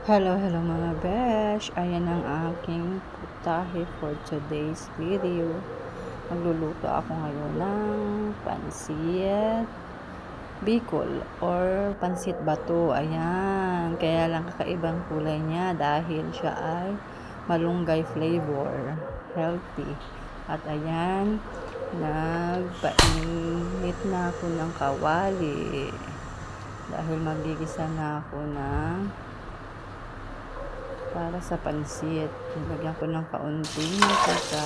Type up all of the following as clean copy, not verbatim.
Hello mga besh! Ayan ang aking putahe for today's video. Magluluto ako ngayon ng pansit Bicol or pansit bato. Ayan, kaya lang kakaibang kulay niya dahil siya ay malunggay flavor, healthy. At ayan, nagpainit na ako ng kawali dahil magigisa na ako ng para sa pansit. Nilagyan ko ng kaunting mantika.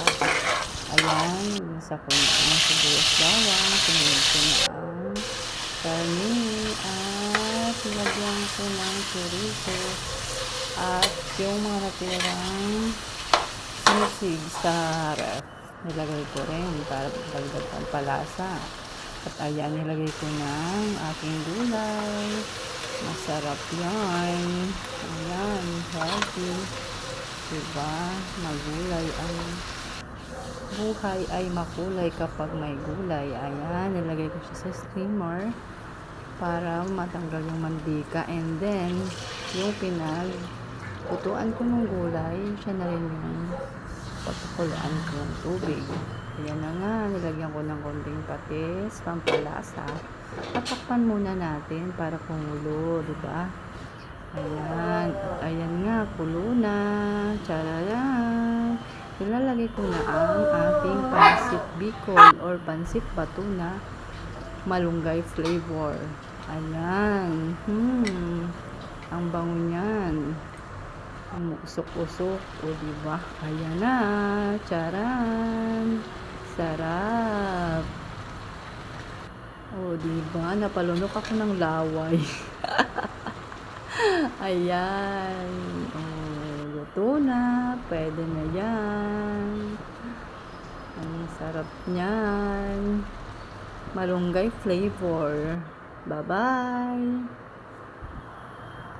Ayan, nasa ko na ang sibuyas bawang. Sinunod ko na ang karne. At nilagyan ko ng chorizo. At yung mga natirang sinisig sa ref, nilagay ko rin para dagdag pampalasa. At ayan, nilagay ko ng aking gulay. Masarap yan. Ayan, healthy. Diba? Magulay ang buhay ay makulay kapag may gulay. Ayan, nilagay ko siya sa steamer para matanggal yung mantika. And then, yung pinagputuan ko ng gulay, siya na rin yung pagkakuluan ko ng tubig. Ayan na nga, nilagyan ko ng konting patis, pampalasa. Tatakpan muna natin para kumulo, diba? Ayan, ayan nga, kulo na. Tararan! Ilalagay ko na ang ating pansit Bicol or pansit bato na malunggay flavor. Ayan, ang bango niyan. Ang usok-usok, o diba? Ayan na, charan! Sarap! O diba, napalunok ako ng laway. Ayan. O, luto na. Pwede na yan. Ang sarap niyan. Malunggay flavor. Bye-bye.